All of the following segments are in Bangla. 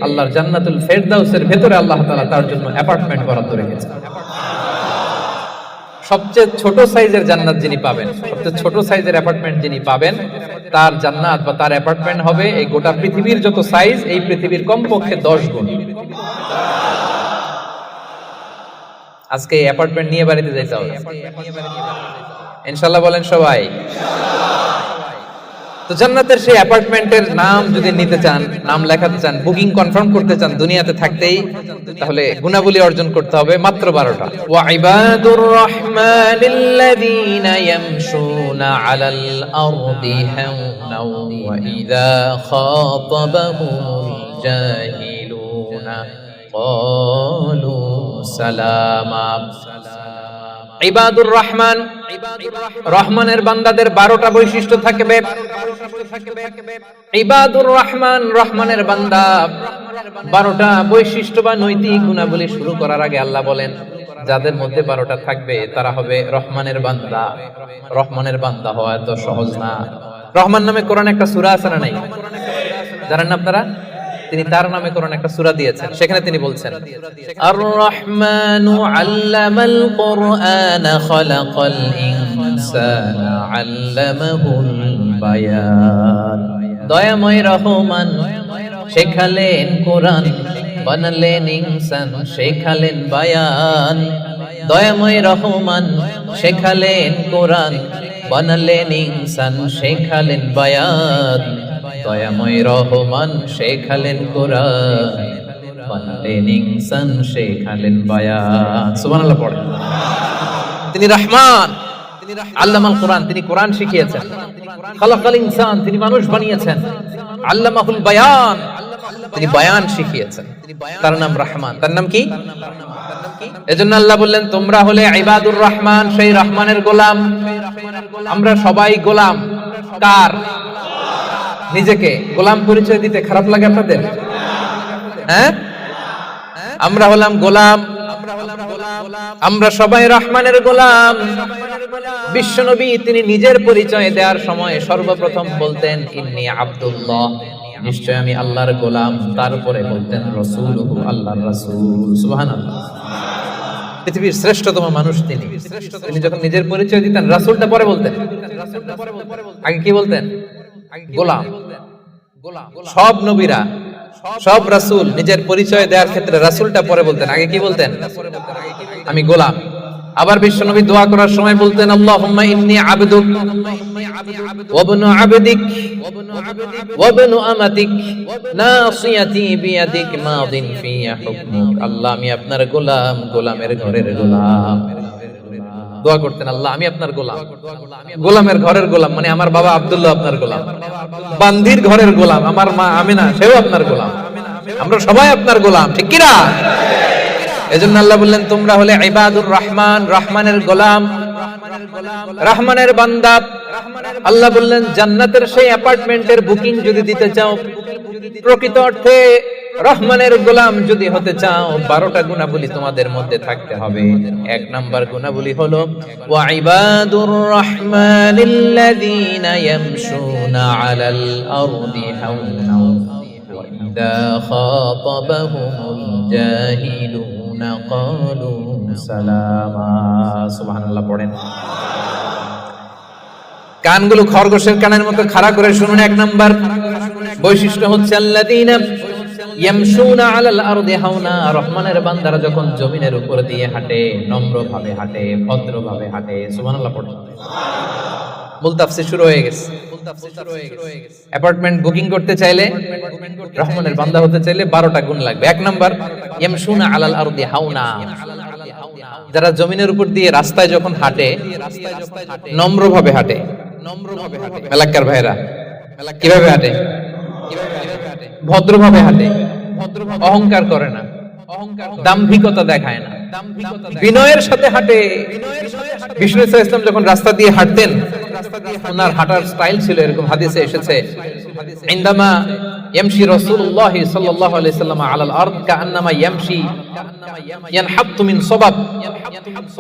আল্লাহর জান্নাতুল ফেরদাউসের ভেতরে আল্লাহ তাআলা তার জন্য অ্যাপার্টমেন্ট বরাদ্দ রেখেছেন। সবচেয়ে ছোট সাইজের জান্নাত যিনি পাবেন, সবচেয়ে ছোট সাইজের অ্যাপার্টমেন্ট যিনি পাবেন, তার জান্নাত বা তার অ্যাপার্টমেন্ট হবে এই গোটা পৃথিবীর যত সাইজ, এই পৃথিবীর কমপক্ষে 10 গুণ। আজকে এই অ্যাপার্টমেন্ট নিয়ে বাড়িতে যাইতে হবে ইনশাআল্লাহ, বলেন সবাই। তো জান্নাতের সেই অ্যাপার্টমেন্টের নাম যদি নিতে চান, নাম লেখাতে চান, বুকিং কনফার্ম করতে চান দুনিয়াতে থাকতেই, তাহলে গুণাবলী অর্জন করতে হবে মাত্র 12টা। ওয়া ইবাদুর রাহমানিল্লাযীনা ইয়ামশুনা আলাল আরদি হাওনা ওয়া ইযা খাতাবাহুমুল জাহিলুনা ক্বালু সালামা। ইবাদুর রহমান, রহমানের বান্দাদের 12টা বৈশিষ্ট্য থাকবে। ইবাদুর রহমান, রহমানের বান্দা 12টা বৈশিষ্ট্য বা নৈতিক গুণাবলী শুরু করার আগে আল্লাহ বলেন, যাদের মধ্যে 12টা থাকবে তারা হবে রহমানের বান্দা। রহমানের বান্দা হওয়া এত সহজ না। রহমান নামে কোরআনে একটা সূরা আছে না নাই? জানেন না আপনারা? তিনি তার নামে কোরআন একটা সূরা দিয়েছেন, সেখানে তিনি বলছেন আর রহমানু আল্লামাল কুরআনা খালাকাল ইনসানা আল্লামাহুল বায়ান। দয়াময় রহমান শেখালেন কোরআন, বানালেন ইনসান, শেখালেন বায়ান। দয়াময় রহমান শেখালেন কোরআন, বানালেন ইনসান, শেখালেন বায়ান। দয়াময় রহমান শেখালেন কোরআন, বানালেন ইনসান, শেখালেন বায়ান। সুবহানাল্লাহ পড়ে। তিনি রহমান, আল্লামাল কোরআন, তিনি কোরআন শিখিয়েছেন। খালাকাল ইনসান, তিনি মানুষ বানিয়েছেন। আল্লামাহুল বায়ান, তিনি বায়ান শিখিয়েছেন। তার নাম রহমান। তার নাম কি? এজন্য আল্লাহ বললেন, তোমরা হলে ইবাদুর রহমান, সেই রহমানের গোলাম। আমরা সবাই গোলাম। কার? নিজেকে গোলাম পরিচয় দিতে খারাপ লাগে আপনাদের? হ্যাঁ, আমরা হলাম গোলাম। আমরা সবাই রহমানের গোলাম। বিশ্বনবী তিনি নিজের পরিচয় দেওয়ার সময় সর্বপ্রথম বলতেন ইন্নী আব্দুল্লাহ, নিশ্চয় আমি আল্লাহর গোলাম। তারপরে বলতেন রাসূলুহু, আল্লাহর রাসূল। সুবহানাল্লাহ। পৃথিবীর শ্রেষ্ঠতম মানুষ তিনি। তিনি যখন নিজের পরিচয় দিতেন, রাসূলটা পরে বলতেন। আগে কি বলতেন? গোলাম। সব নবীরা, সব রাসূল নিজের পরিচয় দেওয়ার ক্ষেত্রে রাসূলটা পরে বলতেন, আগে কি বলতেন? আমি গোলাম। আবার বিশ্বনবী দোয়া করার সময় বলতেন আল্লাহুম্মা ইন্নী আবদুক ওয়া ইবনু আবদিক ওয়া ইবনু আমাতিক নাসিয়াতি বিয়াদিক মাদিন ফিয়া হুকমুক। আল্লাহ, আমি আপনার গোলাম, গোলামের ঘরের গোলাম। দোয়া করতেন, আল্লাহ আমি আপনার গোলাম। গোলামের ঘরের গোলাম মানে আমার বাবা আব্দুল্লাহ আপনার গোলাম। বান্দির ঘরের গোলাম আমার মা আমিনা, সেও আপনার গোলাম। আমরা সবাই আপনার গোলাম, ঠিক কি না? এজন্য আল্লাহ বললেন, তোমরা হলে ইবাদুর রহমান, রহমানের গোলাম, রহমানের বান্দা। আল্লাহ বললেন, জান্নাতের সেই অ্যাপার্টমেন্টের বুকিং যদি দিতে চাও, প্রকৃত অর্থে রহমানের গোলাম যদি হতে চাও, 12টা গুণাবলী তোমাদের মধ্যে থাকতে হবে। 1 নাম্বার গুণাবলী হলো ওয়া ইবাদুর রাহমানিল্লাযীনা ইয়ামশুনা আলাল আরদি হাওনা ওয়া ইযা খাতাবাহুমুল জাহিলুনা ক্বালু সালামা। সুবহানাল্লাহ পড়েন। কানগুলো খরগোশের কানের মতো খাড়া করে শুনুন। 1 নাম্বার বৈশিষ্ট্য হচ্ছে আল্লাযীনা ইয়ামশুনা আলাল আরদি হাওনা। রহমানের বান্দারা যখন জমিনের উপর দিয়ে হাঁটে, নম্রভাবে হাঁটে, ভদ্রভাবে হাঁটে। সুবহানাল্লাহ পড়ে। মূল তাফসীর শুরু হয়ে গেছে। অ্যাপার্টমেন্ট বুকিং করতে চাইলে, রহমানের বান্দা হতে চাইলে 12টা গুণ লাগবে। 1 নাম্বার ইয়ামশুনা আলাল আরদি হাওনা। যারা জমিনের উপর দিয়ে রাস্তায় যখন হাঁটে, নম্রভাবে হাঁটে। এলাকার ভাইরা কিভাবে হাঁটে? ভদ্রভাবে হাঁটে, অহংকার করে না, দাম্ভিকতা দেখায় না, বিনয়ের সাথে হাঁটে। বিষ্ণু ইসলাম যখন রাস্তা দিয়ে হাঁটতেন, ওনার হাঁটার স্টাইল ছিল এরকম, হাদিসে এসেছে ইনদামা ইয়ামশি রাসূলুল্লাহ সাল্লাল্লাহু আলাইহি ওয়াসাল্লাম আলাল আরদ কাআন্নামা ইয়ামশি ইয়ানহাবতু মিন সাবাব,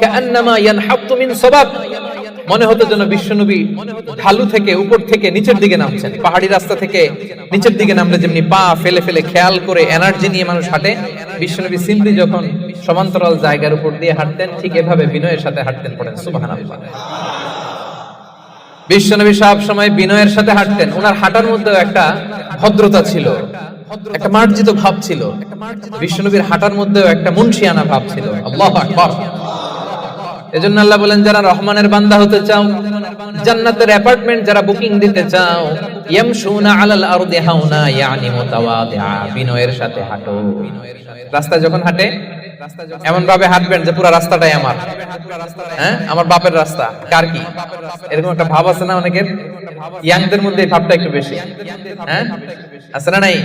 কাআন্নামা ইয়ানহাবতু মিন সাবাব। মনে হতো যেন বিশ্বনবী ঢালু থেকে উপর থেকে নিচের দিকে নামছেন। পাহাড়ি রাস্তা থেকে নিচের দিকে নামলে যেমনি পা ফেলে ফেলে খেয়াল করে এনার্জি নিয়ে মানুষ হাঁটে, বিশ্বনবী সিম্পলি যখন সমান্তরাল জায়গার উপর দিয়ে হাঁটতেন, ঠিক এভাবে বিনয়ের সাথে হাঁটতেন। পড়েন সুবহানাল্লাহ। বিশ্বনবী সব সময় বিনয়ের সাথে হাঁটতেন। ওনার হাঁটার মধ্যে একটা ভদ্রতা ছিল, একটা মার্জিত ভাব ছিল। বিশ্বনবীর হাঁটার মধ্যেও একটা মুনশিয়ানা ভাব ছিল। আল্লাহু আকবার। এজন্য আল্লাহ বলেন, যারা রহমানের বান্দা হতে চাও, জান্নাতের অ্যাপার্টমেন্ট যারা বুকিং দিতে চাও, ইয়ামশুনা আলাল আরদি হাওনা ইয়ানি মুতাওয়াদিআ, বিনয়ের সাথে হাঁটো। রাস্তায় যখন হাঁটে এমন ভাবে হাঁটবেন যে পুরো রাস্তাটাই আমার, হ্যাঁ আমার বাপের রাস্তা। কার কি এরকম একটা ভাব আছে না অনেকের? ইয়াংদের মধ্যে এই ভাবটা একটু বেশি, হ্যাঁ আছে না নাই?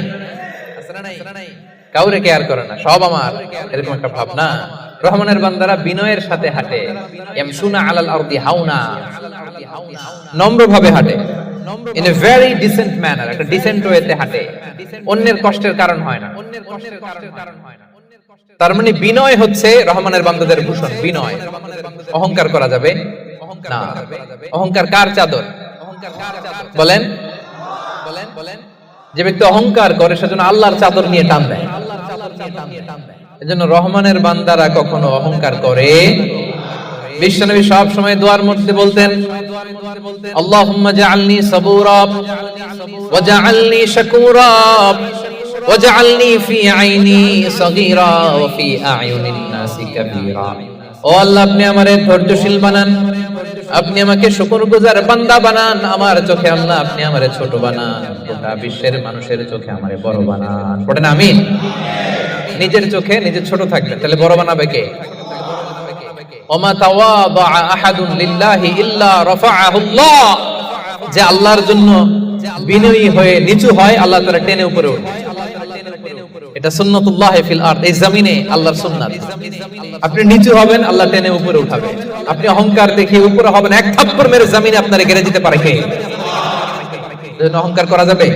কাউরে কেয়ার করে না, সব আমার, এরকম একটা ভাব না। রহমানের বান্দারা বিনয়ের সাথে হাঁটে। ইয়ামশুনা আলাল আরদি হাওনা, নম্র ভাবে হাঁটে, in a very dissent manner, একটা ডিসেন্ট ওয়েতে হাঁটে, অন্যের কষ্টের কারণ হয় না। তার মানে বিনয় হচ্ছে রহমানের বান্দাদের ভূষণ। বিনয়, অহংকার করা যাবে না। অহংকার কার চাদর? বলেন বলেন। যে ব্যক্তি অহংকার করে সেজন্য আল্লাহর চাদর নিয়ে টান দেয়। এজন্য রহমানের বান্দারা কখনো অহংকার করে। বিশ্বনবী সব সময় দোয়ার মধ্যে বলতেন, আল্লাহুম্মা জাআলনি সাবুরা ওয়া জাআলনি শাকুরা ওয়াজআলনি ফি আইনি সগীরা ওয়া ফি আয়ুনিন নাসি কাবীরা। ও আল্লাহ, আপনি আমারে ধৈর্যশীল বানান, আপনি আমাকে শুকরগুজার বান্দা বানান। আমার চোখে আল্লাহ আপনি আমারে ছোট বানান, গোটা বিশ্বের মানুষের চোখে আমারে বড় বানান। পড়েন আমিন। নিজের চোখে নিজে ছোট থাকবেন, তাহলে বড় বানাবে কে? ওমা তাওয়াদা আহাদুন লিল্লাহি ইল্লা রাফাআহুল্লাহ। যে আল্লাহর জন্য বিনয়ী হয়ে নিচু হয়, আল্লাহ তাআলা টেনে উপরে ওঠায়। এটা সুন্নাতুল্লাহ ফিল আরদ, এই জমিনে আল্লাহর সুন্নাত। আপনি নিচু হবেন, আল্লাহ টেনে উপরে উঠাবে। আপনি অহংকার দেখিয়ে উপরে হবেন, এক থাপ্পড় মেরে জমিনে আপনারে গেড়ে দিতে পারে কে? অহংকার করা যাবে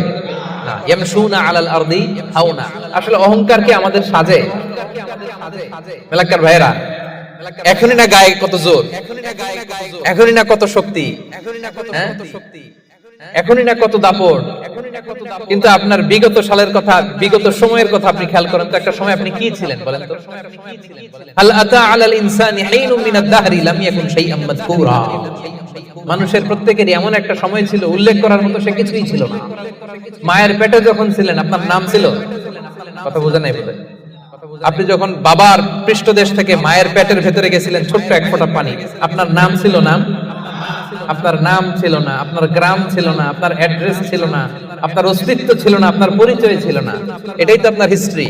না। ইয়ামশুনা আলাল আরদি হাওনা। আসলে অহংকার কি আমাদের সাজে? মেলাক্কার ভাইরা, এখনই না গায়ে কত জোর, এখনই না কত শক্তি, এখনই না কত দাপট, কিন্তু আপনার বিগত সালের কথা, বিগত সময়ের কথা আপনি খেয়াল করেন তো। একটা সময় আপনি কি ছিলেন বলেন তো? হাল আতা আলাল ইনসানি হিনুম মিনাদ দাহরি লাম ইয়াকুন শাইআম মাযকুরা। মানুষের প্রত্যেকেরই এমন একটা সময় ছিল, উল্লেখ করার মতো সে কিছুই ছিল না। মায়ের পেটে যখন ছিলেন, আপনার নাম ছিল? কথা বোঝা নাই বোধহয়। আপনি যখন বাবার পৃষ্ঠদেশ থেকে মায়ের পেটের ভেতরে গেছিলেন, ছোট্ট এক ফোঁটা পানি, আপনার নাম ছিল? নাম আপনার নাম ছিল না, আপনার গ্রাম ছিল না, আপনার অ্যাড্রেস ছিল না, আপনার অস্তিত্ব ছিল না, আপনার পরিচয় ছিল না। এটাই তো আপনার হিস্ট্রি।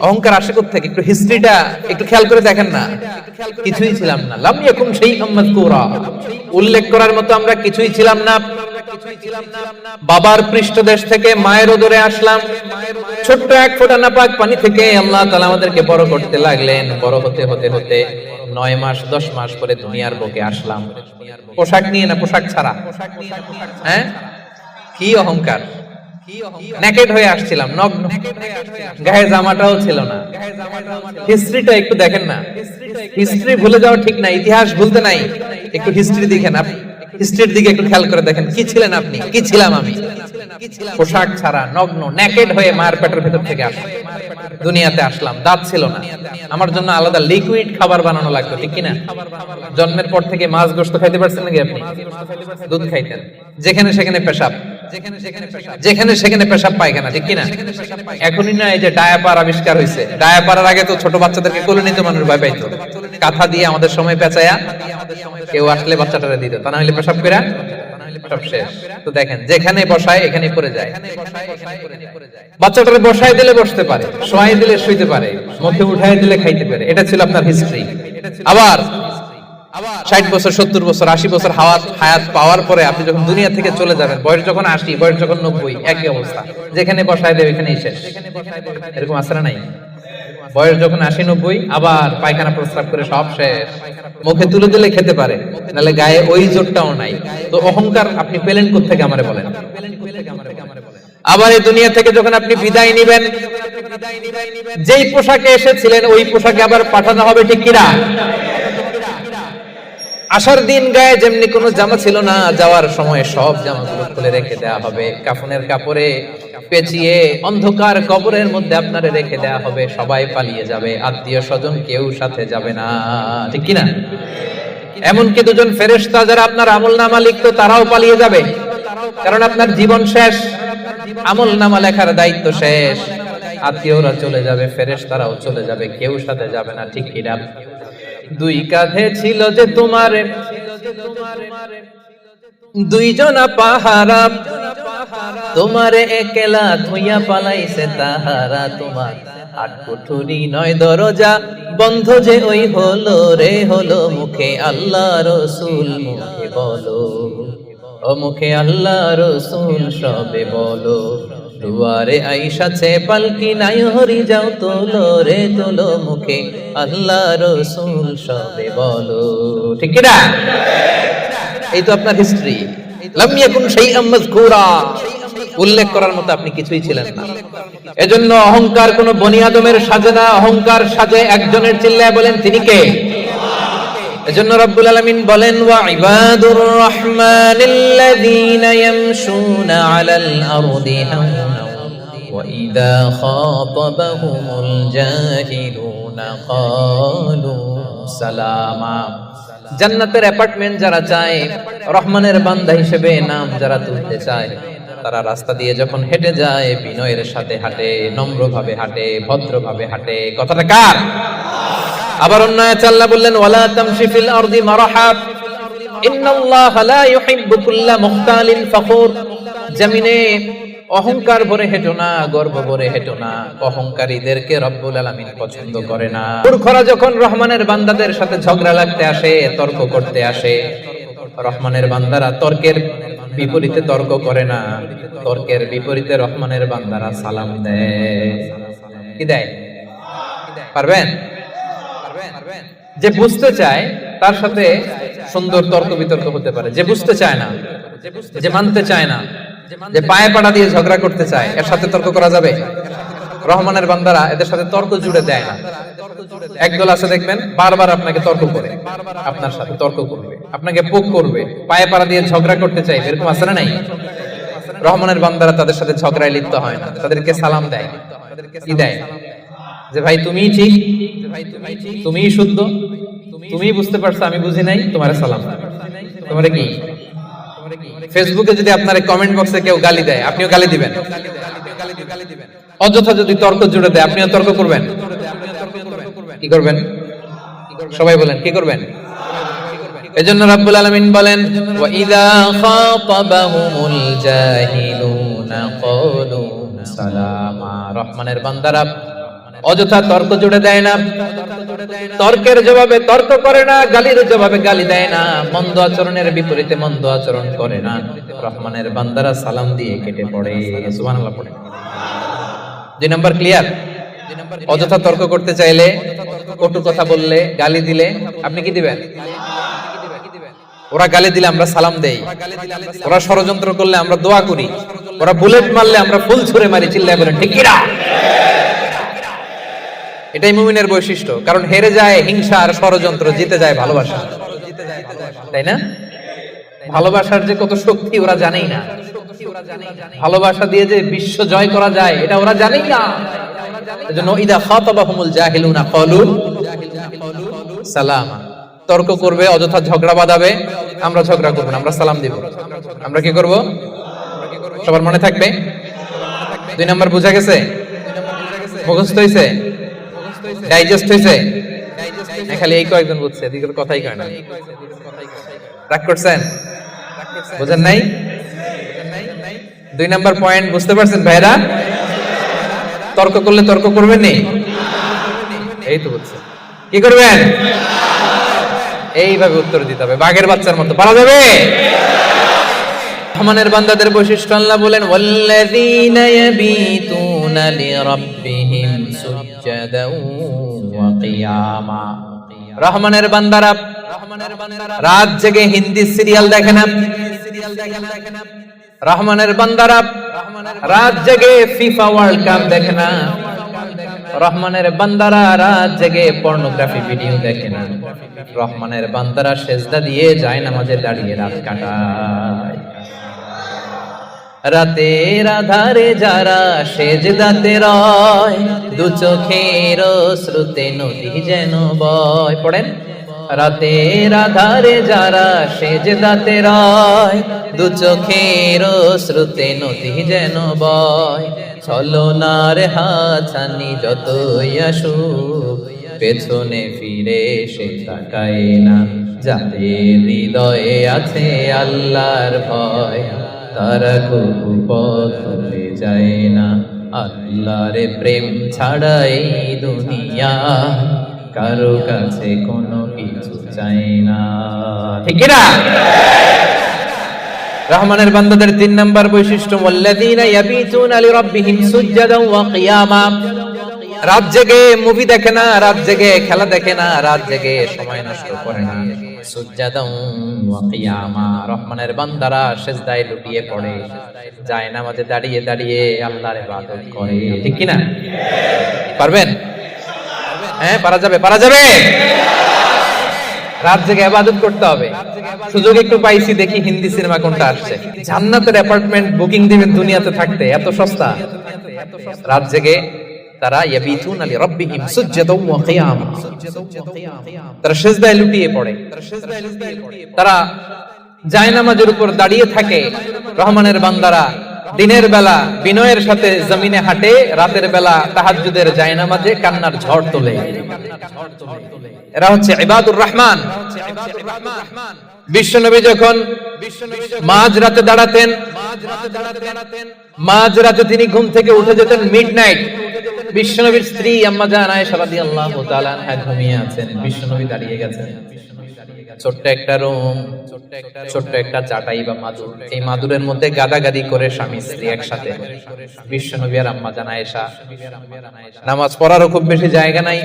অহংকার আসে কোত্থেকে? একটু হিস্ট্রিটা একটু খেয়াল করে দেখেন না। কিছুই ছিলাম না। লাম ইয়াকুন শাইআম মাযকুরা, উল্লেখ করার মতো আমরা কিছুই ছিলাম না। বাবার পৃষ্ঠদেশ থেকে মায়ের উদরে আসলাম, ছোট্ট এক ফোঁটা নাপাক পানি থেকে আল্লাহ তাআলা আমাদেরকে বড় করতে লাগলেন। বড় হতে হতে হতে 9 মাস 10 মাস পরে দুনিয়ার বুকে আসলাম। পোশাক নিয়ে না, পোশাক ছাড়া। হ্যাঁ, কি অহংকার! নেকেড হয়ে আসছিলাম, নগ্ন, গায়ে জামাটাও ছিল না। হিস্ট্রিটা একটু দেখেন না। হিস্ট্রি ভুলে যাওয়া ঠিক না, ইতিহাস ভুলতে নাই। একটু হিস্ট্রি দেখেন, হিস্ট্রির দিকে একটু খেয়াল করে দেখেন। কি ছিলেন আপনি, কি ছিলাম আমি? পোশাক ছাড়া, নগ্ন, নেকেড হয়ে মায়ের পেটের ভেতর থেকে আসলাম, দুনিয়াতে আসলাম। দাঁত ছিল না, আমার জন্য আলাদা লিকুইড খাবার বানানো লাগতো, ঠিক কিনা? জন্মের পর থেকে মাছ গোশত খাইতে পারছেন নাকি আপনি? দুধ খাইতেন, যেখানে সেখানে পেশাব, যেখানে সেখানে পেশাব পায়খানা, ঠিক কিনা? এখনই না এই যে ডায়াপার আবিষ্কার হয়েছে। ডায়াপারের আগে তো ছোট বাচ্চাদেরকে কোলে নিতে মানুষ ভয় পাইতো। কাঁথা দিয়ে আমাদের সময় পেঁচায়া কেউ আসলে বাচ্চাটারে দিত, তা না হলে পেশাব করে সব শেষ। তো দেখেন, যেখানে বসায় এখানে পড়ে যায়। বাচ্চাটারে বসায় দিলে বসতে পারে, শোয়াই দিলে শুইতে পারে, মুখে উঠায় দিলে খাইতে পারে। এটা ছিল আপনার হিস্ট্রি। আবার 60 বছর, 70 বছর, 80 বছর হায়াত পাওয়ার পরে আপনি যখন দুনিয়া থেকে চলে যাবেন, বয়স যখন 80, বয়স যখন 90, একই অবস্থা। যেখানে বসায় দেবে এখানেই শেষ। এরকম আছে না নাই? বয়স যখন 80, 90, আবার পায়খানা প্রস্রাব করে সব শেষ। মুখে তুলে দিলে খেতে পারে, নাহলে গায়ে ওই জোরটাও নাই। তো অহংকার আপনি পেলেন কোত্থেকে আমারে বলেন? আবার এই দুনিয়া থেকে যখন আপনি বিদায় নিবেন, যেই পোশাকে এসেছিলেন ওই পোশাকে আবার পাঠানো হবে, ঠিক কিনা? আসার দিন গায়ে যেমনি কোনো জামা ছিল না, যাওয়ার সময় সব জামাগুলো খুলে রেখে দেওয়া হবে, কাফনের কাপড়ে পেঁচিয়ে অন্ধকার কবরের মধ্যে আপনারে রেখে দেওয়া হবে, সবাই পালিয়ে যাবে, আত্মীয় স্বজন কেউ সাথে যাবে না, ঠিক কিনা? এমনকি দুজন ফেরেশতা যারা আপনার আমলনামা লিখতো তারাও পালিয়ে যাবে, কারণ আপনার জীবন শেষ, আমলনামা লেখার দায়িত্ব শেষ, আত্মীয়রা চলে যাবে, ফেরেশতারাও চলে যাবে, কেউ সাথে যাবে না, ঠিক কিনা? দুই কাঁধে ছিল যে তোমার দুইজনা পাহারা, তোমারে একলা থুইয়া পালাইছে তাহারা, তোমার আট কুঠুরি নয় দরজা বন্ধ যে ওই হলো রে হলো, মুখে আল্লাহ রসুল মুখে বলো, ও মুখে আল্লাহ রসুল সবে বলো, দুয়ারে আইসাছে পালকি নাই হরি যাও তোলো রে তোলো, মুখে আল্লাহ রসুল সবে বলো, ঠিক কি না? এই তো আপনার হিস্ট্রি। লাম ইয়াকুন শাইআম মাযকুরা, উল্লেখ করার মতো আপনি কিছুই ছিলেন না। এজন্য অহংকার কোন বনি আদমের সাজে না, অহংকার সাজে একজনের। চিল্লায় বলেন তিনি কে? এজন্য রব্বুল আলামিন বলেন, ওয়া ইবাদুর রহমানিল্লাযীনা ইয়ামশুনা আলাল আরদি হাওনা ওয়া ইযা খাতাবাহুমুল জাহিলুনা ক্বালু সালামা। জান্নাতের অ্যাপার্টমেন্ট যারা চায়, রহমানের বান্দা হিসেবে নাম যারা তুলতে চায়, তারা রাস্তা দিয়ে যখন হেঁটে যায় বিনয়ের সাথে হাঁটে, নম্রভাবে হাঁটে, ভদ্রভাবে হাঁটে। কথাটা কার? আবার অন্য আয়াতে আল্লাহ বললেন, ওয়ালা তামশি ফিল আরদি মারহা ইন্নাল্লাহা লা ইউহিব্বু কুল্লা মুখতালিন ফখুর। জমিনে অহংকার ভরে হেঁটো না, গর্ব ভরে হেঁটো না, অহংকারীদেরকে রব্বুল আলামিন পছন্দ করে না। মূর্খরা যখন রহমানের বান্দাদের সাথে ঝগড়া লাগতে আসে, তর্ক করতে আসে, রহমানের বান্দারা তর্কের বিপরীতে তর্ক করে না, তর্কের বিপরীতে রহমানের বান্দারা সালাম দেয়। কি দেয়? পারবেন? যে বুঝতে চায় তার সাথে সুন্দর তর্ক বিতর্ক হতে পারে, যে বুঝতে চায় না, যে মানতে চায় না, যে পায়ে পাড়া দিয়ে ঝগড়া করতে চায়, এর সাথে তর্ক করা যাবে? রহমানের বান্দারা এদের সাথে তর্ক জুড়ে দেয় না। একদল আছে দেখবেন বারবার আপনাকে তর্ক করে, আপনার সাথে তর্ক করবে, আপনাকে পোক করবে, পায়ে পাড়া দিয়ে ঝগড়া করতে চাই, এরকম আছে না নাই? রহমানের বান্দারা তাদের সাথে ঝগড়ায় লিপ্ত হয় না, তাদেরকে সালাম দেয়। কি দেয়? যে ভাই তুমিই ঠিক, তুমিই শুদ্ধ, তুমিই বুঝতে পারছো, আমি বুঝি নাই, তোমার সালাম। তোমার কি ফেসবুকে যদি আপনার কমেন্ট বক্সে কেউ গালি দেয়, আপনিও গালি দিবেন? অযথা যদি তর্ক জুড়ে দেয়, আপনিও তর্ক করবেন? কি করবেন? সবাই বলেন কি করবেন? এজন্য রাব্বুল আলামিন বলেন, ওয়া ইযা খাতাবাহুমুল জাহিলুনা ক্বালু সালামা। রহমানের বান্দারা অযথা তর্ক জুড়ে দেয় না, তর্কের জবাবে তর্ক করে না, গালির জবাবে গালি দেয় না, মন্দ আচরণের বিপরীতে মন্দ আচরণ করে না। রহমানের বান্দারা সালাম দিয়ে কেটে পড়ে। সুবহানাল্লাহ পড়ে। 2 নাম্বার ক্লিয়ার? অযথা তর্ক করতে চাইলে, কটু কথা বললে, গালি দিলে আপনি কি দিবেন? ওরা গালি দিলে আমরা সালাম দেই, ওরা ষড়যন্ত্র করলে আমরা দোয়া করি, ওরা বুলেট মারলে আমরা ফুল ছুঁড়ে মারি। চিল্লায় বলেন ঠিক কি না? এটাই মুমিনের বৈশিষ্ট্য। কারণ হেরে যায় হিংসা আর ষড়যন্ত্র, জিতে যায় ভালোবাসা। তাই না? ভালোবাসার যে কত শক্তি ওরা জানেই না, ভালোবাসা দিয়ে যে বিশ্ব জয় করা যায় এটা ওরা জানেই না। এজন্য ইদা খাতাবাহুমুল জাহিলুনা ক্বালু সালামা। তর্ক করবে, অযথা ঝগড়া বাঁধাবে, আমরা ঝগড়া করব না, আমরা সালাম দিব। আমরা কি করব? সবার মনে থাকবে? 2 নাম্বার বুঝা গেছে? মুখস্থ হইছে? ডাইজেস্ট হইছে? খালি এই কয়েকজন বুঝছে, এদিকের কথাই কয় না। রাগ করছেন? বুঝেন নাই? 2 নাম্বার পয়েন্ট বুঝতে পারছেন ভাইরা? তর্ক করলে তর্ক করবেন নি? এই তো বুঝছে। কি করবেন? এইভাবে উত্তর দিতে হবে, বাঘের বাচ্চার মতো। পারা যাবে? রহমানের বান্দাদের বৈশিষ্ট্য আল্লাহ বলেন, ওয়াল্লাযীনা ইয়াবিতুনা লিরাব্বিহিম সুজদাও ওয়া কিয়ামা। রহমানের বান্দারা রাত জেগে হিন্দি সিরিয়াল দেখে না। রহমানের বান্দারা রাত জেগে ফিফা ওয়ার্ল্ড কাপ দেখে না। রহমানের বান্দারা রাত জেগে পর্নোগ্রাফি ভিডিও দেখে না, রহমানের বান্দারা সেজদা দিয়ে যায় নামাজে দাঁড়িয়ে রাত কাটায়। রাতের আধারে যারা সেজদাতে রয়, দু চোখের শ্রুতে নদী যেন বয়। পড়েন, রাতের আধারে যারা সেজদাতে রয়, দু চোখের শ্রুতে নদী যেন বয়। ছলনার হাতছানি যতই আসুক, পেছনে ফিরে সে তাকায় না। যাদের হৃদয়ে আছে আল্লাহর ভয়, তারা কবু পথ ভুলে যায় না। আল্লাহর প্রেম ছাড়া এই দুনিয়া কারো কাছে কোনো কিছু চাই না, ঠিক না? রহমানের বান্দাদের 3 নাম্বার বৈশিষ্ট্য, ওয়াল্লাযীনা ইয়াবিতুনা লিরাব্বিহিম সুজদান ওয়া কিয়ামা। রাত জেগে মুভি দেখে না, রাত জেগে খেলা দেখে না, রাত জেগে সময় নষ্ট করে না। সুজদান ওয়া কিয়ামা, রহমানের বান্দারা সিজদায় লুটিয়ে পড়ে, যায় নামাজে দাঁড়িয়ে দাঁড়িয়ে আল্লাহর ইবাদত করে, ঠিক কি না? পারবেন? হ্যাঁ, পারা যাবে, পারা যাবে। রাত জেগে ইবাদত করতে হবে। সুযোগ একটু পাইছি, দেখি হিন্দি সিনেমা কোনটা আসছে। জান্নাতের অ্যাপার্টমেন্ট বুকিং দিবেন দুনিয়াতে থাকতে, এত সস্তা। রাত জেগে তারা ইয়াবিতুনা লিরাব্বিহিম সুজদান ওয়া কিয়ামা, তারা সিজদায় লুটিয়ে পড়ে, তারা জায়নামাজের উপর দাঁড়িয়ে থাকে। রহমানের বান্দারা দিনের বেলা বিনয়ের সাথে জমিনে হাঁটে, রাতের বেলা তাহাজ্জুদের জায়নামাজে কান্নার ঝড় তোলে। এরা হচ্ছে ইবাদুর রহমান। বিশ্বনবী যখন মাঝ রাতে দাঁড়াতেন, মাঝ রাতে তিনি ঘুম থেকে উঠে যেতেন মিডনাইট। বিশ্বনবীর স্ত্রী আম্মা জান আয়েশা রাদিয়াল্লাহু তাআলা আনহা ঘুমিয়ে আছেন, বিশ্বনবী দাঁড়িয়ে গেছেন। ছোট্ট একটা রুম, ছোট্ট একটা চাটাই বা মাদুর, এই মাদুরের মধ্যে গাদাগাদি করে স্বামী স্ত্রী একসাথে। বিশ্বনবী আর আম্মা জান আয়েশা, নামাজ পড়ারও খুব বেশি জায়গা নাই।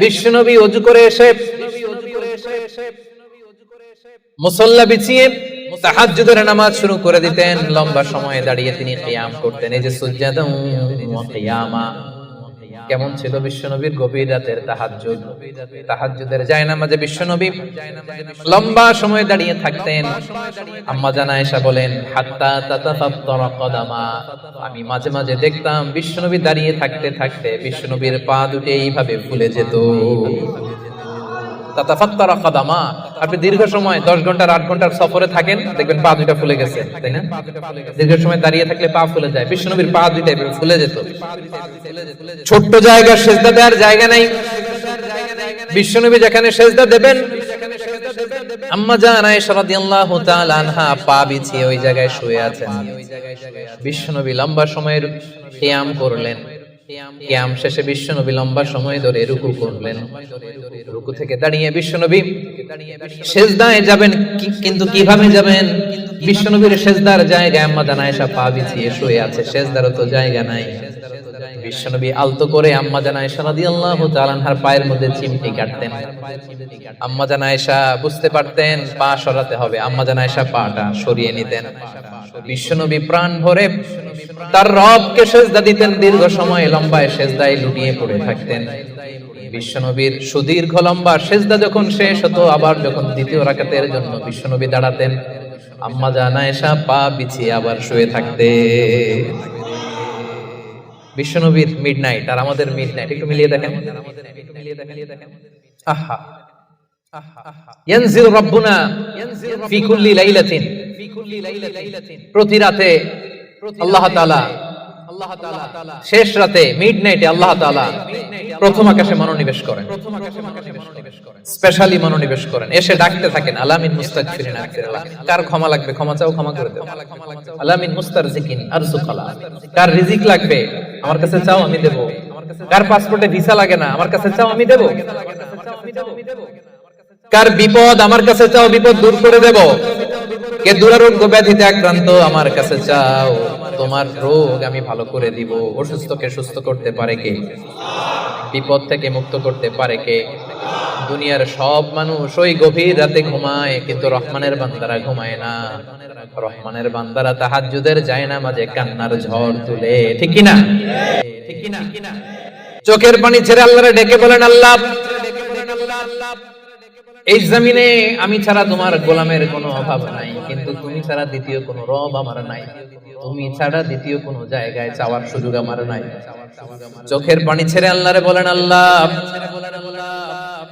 বিশ্বনবী ওযু করে এসে মুসল্লা বিছিয়ে তাহাজ্জুদের নামাজ শুরু করে দিতেন। লম্বা সময় দাঁড়িয়ে তিনি কিয়াম করতেন। এই যে সুজদান ওয়া কিয়ামা, কেমন ছিল বিশ্বনবীর গভীর রাতের তাহাজ্জুদ। তাহাজ্জুদের জায়নামাজে বিশ্বনবী লম্বা সময় দাঁড়িয়ে থাকতেন। আম্মা জান আয়েশা বলেন, হাত্তা তাতাফাত্তারা কদামা, আমি মাঝে মাঝে দেখতাম বিশ্বনবী দাঁড়িয়ে থাকতে থাকতে বিশ্বনবীর পা দুটো এইভাবে ফুলে যেত। তাতাফাত্তারা কদামা, আপনি দীর্ঘ সময় 10 ঘন্টা 8 ঘন্টার সফরে থাকেন, দেখবেন পা দুটো ফুলে গেছে, তাই না? দীর্ঘ সময় দাঁড়িয়ে থাকলে পা ফুলে যায়। বিশ্বনবীর পা দুটো ফুলে যেত। ছোট্ট জায়গা, সিজদা দেওয়ার জায়গা নাই। বিশ্বনবী যেখানে সিজদা দেবেন, আম্মা জান আয়েশা রাদিয়াল্লাহু তাআলা আনহা পা বিছিয়ে ওই জায়গায় শুয়ে আছেন। বিশ্বনবী লম্বা সময়ের কিয়াম করলেন। কিয়াম শেষে বিশ্বনবী লম্বা সময় ধরে রুকু করলেন। রুকু থেকে দাঁড়িয়ে বিশ্বনবী সিজদায় যাবেন, কিন্তু কিভাবে যাবেন? বিশ্বনবীর সিজদার জায়গায় আম্মা জান আয়েশা পা বিছিয়ে শুয়ে আছে, সিজদারও তো জায়গা নাই। বিশ্বনবী আলতো করে আম্মা জান আয়েশা রাদিয়াল্লাহু তাআলা আনহার পায়ের মধ্যে চিমটি কাটতেন। আম্মা জান আয়েশা বুঝতে পারতেন পা সরাতে হবে, আম্মা জান আয়েশা পাটা সরিয়ে নিতেন। বিশ্বনবী প্রাণ ভরে তার রবকে সিজদা দিতেন। দীর্ঘ সময় লম্বায় সিজদায় লুটিয়ে পড়ে থাকতেন। বিশ্বনবীর সুদীর্ঘ লম্বা সিজদা যখন শেষ হতো, আবার যখন দ্বিতীয় রাকাতের জন্য বিশ্বনবী দাঁড়াতেন, আম্মা জান আয়েশা পা বিছিয়ে আবার শুয়ে থাকতেন। বিশ্বনবীর মিডনাইট আর আমাদের মিডনাইট একটু মিলিয়ে দেখেন। আহা, ইয়ানজিলু রাব্বুনা ফি কুল্লি লাইলাতিন, প্রতি রাতে আল্লাহ তাআলা শেষ রাতে মিডনাইটে আল্লাহ তাআলা প্রথম আকাশে মনোনিবেশ করেন, স্পেশালি মনোনিবেশ করেন। এসে ডাকতে থাকেন, আলামিন মুস্তাগফিরিন আগফিরাল্লাহ, কার ক্ষমা লাগবে ক্ষমা চাও, ক্ষমা করে দেব। আলামিন মুস্তারজিকিন আরজুকালা, কার রিজিক লাগবে আমার কাছে চাও আমি দেব। কার পাসপোর্টে ভিসা লাগে না আমার কাছে চাও আমি দেব। কার বিপদ আমার কাছে চাও, বিপদ দূর করে দেব। কে দুরারোগ্য ব্যাধিতে আক্রান্ত আমার কাছে চাও, তোমার রোগ আমি ভালো করে দিব। অসুস্থকে সুস্থ করতে পারে কে? বিপদ থেকে মুক্ত করতে পারে কে? দুনিয়ার সব মানুষ ওই গভীর রাতে ঘুমায়, কিন্তু রহমানের বান্দারা ঘুমায় না। রহমানের বান্দারা তাহাজ্জুদের জায়নামাজে কান্নার ঝড় তুলে, ঠিক কি না? ঠিক কি না? চোখের পানি ছেড়ে আল্লাহরে ডেকে বলেন, আল্লাহ এই জমিনে আমি ছাড়া তোমার গোলামের কোনো অভাব নাই, কিন্তু তুমি ছাড়া দ্বিতীয় কোনো রব আমার নাই, তুমি ছাড়া দ্বিতীয় কোনো জায়গায় চাওয়ার সুযোগ আমার নাই। চোখের পানি ছেড়ে আল্লাহরে বলেন, আল্লাহ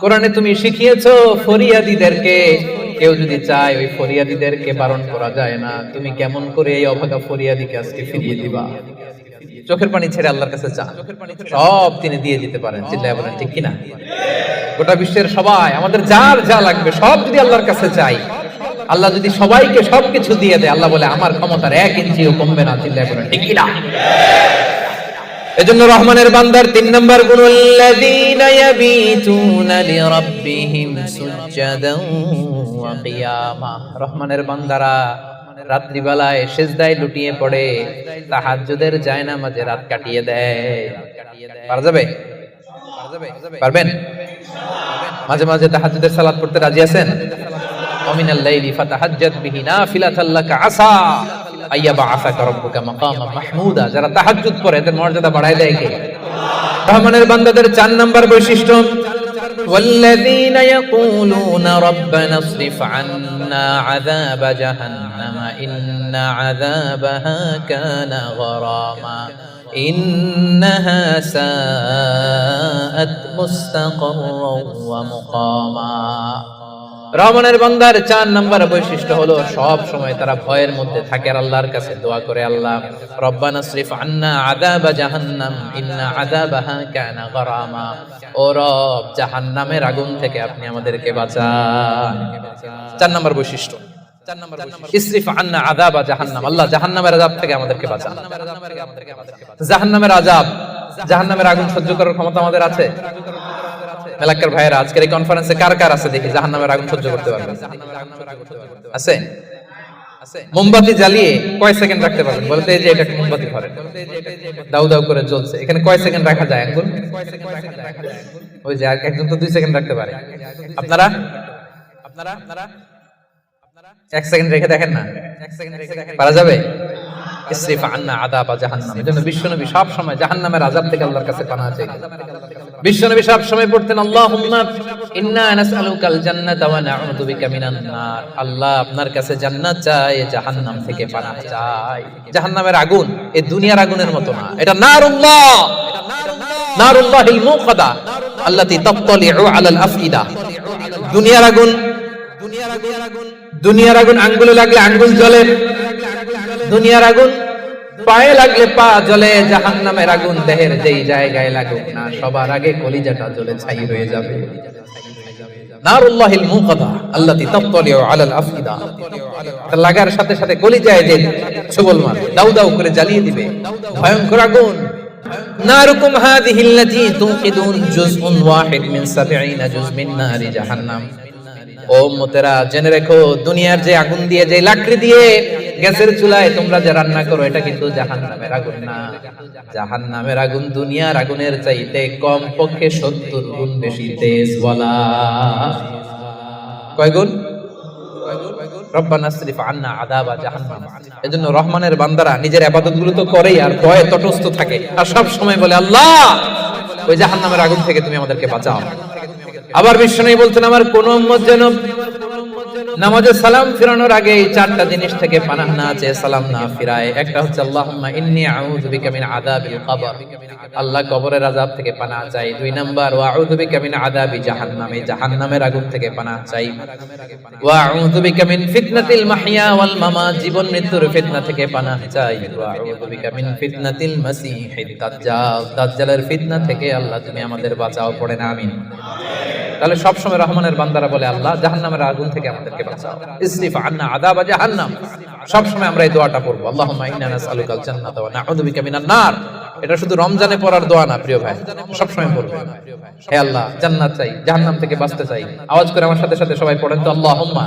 কোরআনে তুমি শিখিয়েছো ফরিয়াদীদেরকে কেউ যদি চায় ওই ফরিয়াদীদেরকে বারণ করা যায় না, তুমি কেমন করে এই অভাগা ফরিয়াদীকে আজকে ফিরিয়ে দিবা? চোখের পানি ছেড়ে আল্লাহর কাছে চান, সব তিনি দিয়ে দিতে পারেন। চিল্লায় বলেন ঠিক কিনা? গোটা বিশ্বের সবাই আমাদের যার যা লাগবে সব যদি আল্লাহর কাছে চাই, আল্লাহ যদি সবাইকে সবকিছু দিয়ে দেয়, আল্লাহ বলে আমার ক্ষমতার 1 ইঞ্চিও কমবে না। চিল্লায় বলেন ঠিক কিনা? এজন্য রহমানের বান্দার 3 নাম্বার গুণ, আল্লাযীনা ইয়াবিতুনা লিরাব্বিহিম সুজদান ওয়া কিয়ামা। রহমানের বান্দারা রাত্রি বেলায় সিজদায় লুটিয়ে পড়ে, তাহাজ্জুদের জায়নামাজে রাত কাটিয়ে দেয়। পারা যাবে? পারবেন? মাঝে মাঝে তাহাজ্জুদের সালাত পড়তে রাজি আছেন? ওমিনাল লাইলি ফাতাহাজ্জাদ বিহি নাফিলাতাল লাকা আসা আইয়াবআসাকা রাব্বুকা মাকামান মাহমুদা। যারা তাহাজ্জুদ পড়ে এদের মর্যাদা বাড়ায় দেয় কে? রহমানের বান্দাদের 4 নাম্বার বৈশিষ্ট্য, والذين يقولون ربنا اصرف عنا عذاب جهنم إن عذابها كان غراما إنها ساءت مستقرا ومقاما। রহমানের বান্দার 4 নাম্বার বৈশিষ্ট্য হলো সব সময় তারা ভয়ের মধ্যে থাকে আর আল্লাহর কাছে দোয়া করে, আল্লাহ রব্বানা সরিফ আন্না আযাবা জাহান্নাম ইন্না আযাবাহা কানা গরামা। ও রব, জাহান্নামের আগুন থেকে আপনি আমাদেরকে বাঁচান। 4 নাম্বার বৈশিষ্ট্য, ইসরিফ আন্না আযাবা জাহান্নাম, আল্লাহ জাহান্নামের আযাব থেকে আমাদেরকে বাঁচান। জাহান্নামের আযাব, জাহান্নামের আগুন সহ্য করার ক্ষমতা আমাদের আছে? মেলাক্কার ভাইয়েরা আজকের এই কনফারেন্সে কার কার আছে দেখি জাহান্নামের আগুন সহ্য করতে পারবে? আছে? মোমবাতি জ্বালিয়ে কয় সেকেন্ড রাখতে পারবেন? বলতে এই যে এটা মোমবাতি ধরে দাউ দাউ করে জ্বলছে, এখানে কয় সেকেন্ড রাখা যায় আঙ্গুল? ওই যে একজন তো 2 সেকেন্ড রাখতে পারে। আপনারা 1 সেকেন্ড রেখে দেখেন না? পারা যাবে? ইসরিফ আন্না আযাবা জাহান্নাম। এজন্য বিশ্বনবী সব সময় জাহান্নামের আযাব থেকে আল্লাহর কাছে পানাহ চাইতেন। বিশ্বনবী সব সময় পড়তেন, আল্লাহুম্মা ইন্না নাসআলুকাল জান্নাতা ওয়া নাউযু বিকা মিনান নার। আল্লাহ আপনার কাছে জান্নাত চাই, জাহান্নাম থেকে পানাহ চাই। জাহান্নামের আগুন এই দুনিয়ার আগুনের মতো না, এটা নারুল্লাহ, নারুল্লাহিল মুকাদা আল্লাতী তাত্তালিউ আলাল আফইদা। দুনিয়ার আগুন, দুনিয়ার আগুন আঙ্গুলে লাগলে আঙ্গুল জ্বলে, দুনিয়ার আগুন পায়ে লাগলে পা জ্বলে। জাহান্নামের আগুন দেহের যেই জায়গায় লাগুক না, সবার আগে কলিজাটা জ্বলে ছাই হয়ে যাবে। নারুল্লাহিল মুকাদা আল্লাতী তাত্তালিউ আলাল আফইদা, লাগার সাথে সাথে কলিজায় যে ছবল মার দাউ দাউ করে জ্বালিয়ে দিবে। ভয়ঙ্কর আগুন। নারুকুম হাযিহিল্লাতী তুকিদুন জুজউন ওয়াহিদ মিন 70 জুজ মিন নারি জাহান্নাম। ও উম্মতেরা জেনে রেখো, দুনিয়ার যে আগুন দিয়ে, যে লাকড়ি দিয়ে গ্যাসের চুলায় তোমরা যে রান্না করো, এটা কিন্তু জাহান্নামের আগুন না। জাহান্নামের আগুন দুনিয়ার আগুনের চাইতে কম পক্ষে 70 গুণ বেশি তেজ। বলা কয় গুণ? রব্বানা সরিফ আন্না আযাবা জাহান্নাম। এজন্য রহমানের বান্দারা নিজের ইবাদতগুলো তো করেই আর ভয়ে তটস্থ থাকে আর সব সময় বলে, আল্লাহ ওই জাহান্নামের আগুন থেকে তুমি আমাদেরকে বাঁচাও। আবার বিশ্বনবী বলতেন, আমার কোন উম্মত যেন নামাজে সালাম ফিরানোর আগে এই 4টা জিনিস থেকে পানাহ না চেয়ে সালাম না ফিরায়। একটা হচ্ছে আল্লাহুম্মা ইন্নী আউযু বিকা মিন আযাবিল কবর, আল্লাহ কবরের আযাব থেকে পানাহ চাই। 2 নাম্বার ওয়া আউযু বিকা মিন আযাবি জাহান্নাম, জাহান্নামের আগুন থেকে পানাহ চাই। ওয়া আউযু বিকা মিন ফিতনাতিল মাহইয়া ওয়াল মামাত, জীবন মৃত্যুর ফিতনা থেকে পানাহ চাই। ওয়া আউযু বিকা মিন ফিতনাতিল মাসীহিদ দাজ্জাল, দাজ্জালের ফিতনা থেকে আল্লাহ তুমি আমাদের বাঁচাও। পড়েন আমিন। তাহলে সব সময় রহমানের বান্দারা বলে, আল্লাহ জাহান্নামের আগুন থেকে আমাদেরকে বাঁচাও। ইসরিফ আন্না আযাবা জাহান্নাম। সব সময় আমরা এই দোয়াটা পড়ব, আল্লাহুম্মা ইন্না নাসআলুকাল জান্নাতা ওয়া নাউযু বিকা মিনান নার। এটা শুধু রমজানে পড়ার দোয়া না প্রিয় ভাই, সব সময় পড়বেন। হে আল্লাহ জান্নাত চাই, জাহান্নাম থেকে বাঁচতে চাই। আওয়াজ করে আমার সাথে সাথে সবাই পড়েন তো, আল্লাহুম্মা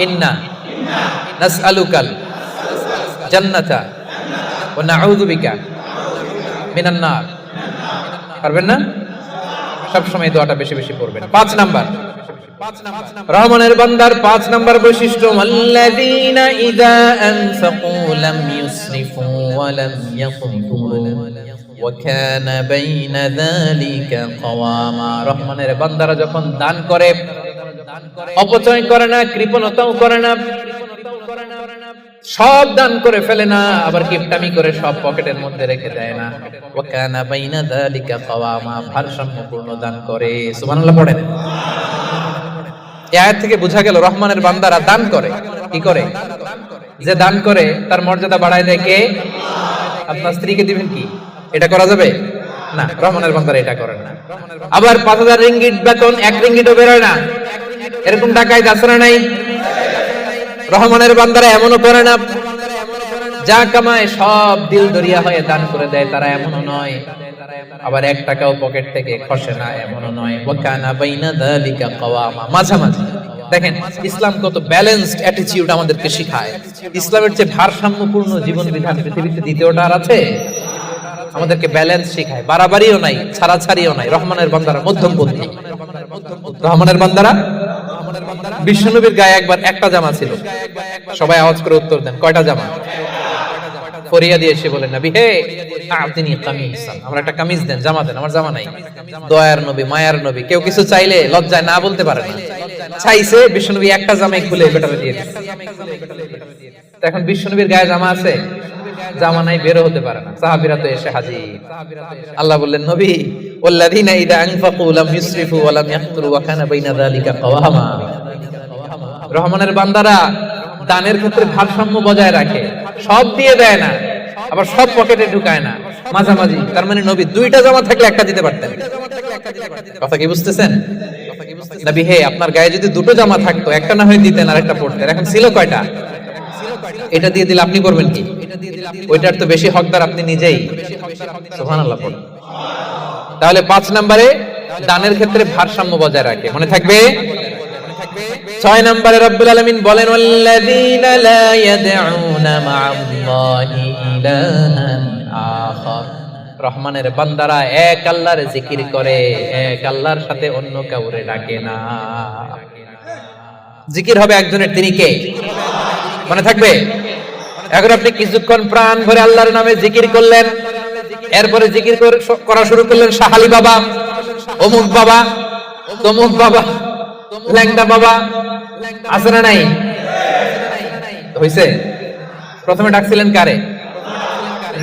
ইন্না নাসআলুকাল জান্নাতা ওয়া নাউযু বিকা মিনান নার। পারবেন না? সব সময় দোয়াটা বেশি বেশি পড়বেন। 5 নাম্বার রহমানের বান্দার 5 নাম্বার বৈশিষ্ট্য, আল্লাযীনা ইযা আনফাকু লাম ইউসরিফু ওয়া লাম ইয়াকুতু وكان بين ذلك قواما রহমানের বান্দারা যখন দান করে অপচয় করে না, কৃপণতাও করে না, সব দান করে ফেলে না, আবার কিপটামি করে সব পকেটের মধ্যে রেখে দেয় না। ওয়াকানা বাইনা যালিকা কাওয়ামা, ভারসাম্যপূর্ণ দান করে। সুবহানাল্লাহ পড়েন। এই আয়াত থেকে বোঝা গেল রহমানের বান্দারা দান করে। কি করে? যে দান করে তার মর্যাদা বাড়ায় দেয় কে? আপনার স্ত্রীকে দিবেন কি? এটা করা যাবে না, রহমানের বান্দারা এটা করেন না। আবার 5000 রিঙ্গিট বেতন 1 রিঙ্গিটও বেরোয় না, এরকম টাকায় দাসরা নাই। রহমানের বান্দারা এমনও করে না, যা কামায় সব দিল দরিয়া হয়ে দান করে দেয়, তারা এমনও নয়। আবার 1 টাকাও পকেট থেকে খসে না, এমনও নয়। ওয়াকানা বাইনা যালিকা কাওয়ামা, মাঝামাঝি। দেখেন ইসলাম কত ব্যালেন্সড অ্যাটিটিউড আমাদেরকে শেখায়। ইসলামের যে ভারসাম্যপূর্ণ জীবন বিধান পৃথিবীতে দ্বিতীয়টা আর আছে। আমাদেরকে ব্যালেন্স শেখায়, বাড়াবাড়িও নাই, ছাড়াছাড়িও নাই। রহমানের বান্দারা মধ্যমপন্থী। রহমানের বান্দারা, বিশ্বনবীর গায়ে একবার একটা জামা ছিল। সবাই আওয়াজ করে উত্তর দেন, কয়টা জামা? ফরিয়া দিয়ে এসে বলেন, নবী হে আতিনি কামিসান, আমার একটা কামিজ দেন, জামা দেন, আমার জামা নাই। দয়ার নবী, মায়ার নবী, কেউ কিছু চাইলে লজ্জায় না বলতে পারে না। চাইছে, বিশ্বনবী একটা জামাই খুলে বেটারে দিয়ে দিয়েছে। এখন বিশ্বনবীর গায়ে জামা আছে, জামা নাই, বেরো হতে পারে না। সাহাবীরা তো এসে হাজির। আল্লাহ বললেন, নবী ওয়াল্লাযীনা ইযা আনফাকু লাম ইউসরিফু ওয়া লাম ইয়াকতুরু ওয়া কানা বাইনা যালিকা কাওয়ামা। রহমানের বান্দারা দানের ক্ষেত্রে ভারসাম্য বজায় রাখে, সব দিয়ে দেয় না, আবার সব পকেটে ঢুকায় না, মাঝামাঝি। তার মানে নবী 2টা জামা থাকলে একটা দিতে পারতেন। কথা কি বুঝতেছেন? নবী হে, আপনার গায়ে যদি 2টো জামা থাকতো, একটা না হয় দিতেন আর একটা পরতেন। এখন ছিল কয়টা? এটা দিয়ে দিলে আপনি করবেন কি? ওইটার তো বেশি হকদার আপনি নিজেই। সুবহানাল্লাহ পড়ুন। তাহলে 5 নম্বরে দানের ক্ষেত্রে ভারসাম্য বজায় রাখে, মনে থাকবে। 6 নম্বরে রব্বুল আলামিন বলেন, ওয়াল্লাযীনা লা ইয়াদউনা মা'আল্লাহি ইলাহান আখার। রহমানের বান্দারা এক আল্লাহর জিকির করে, এক আল্লাহর সাথে অন্য কাউরে ডাকে না। জিকির হবে একজনের, তিনি কে? মনে থাকবে। এখন আপনি কিছুক্ষণ প্রাণ ভরে আল্লাহর নামে জিকির করলেন, এরপরে জিকির করা শুরু করলেন শাহালি বাবা, অমুক বাবা, তমুক বাবা, ল্যাংদা বাবা, আছে না নাই? হইছে? প্রথমে ডাকছিলেন কারে?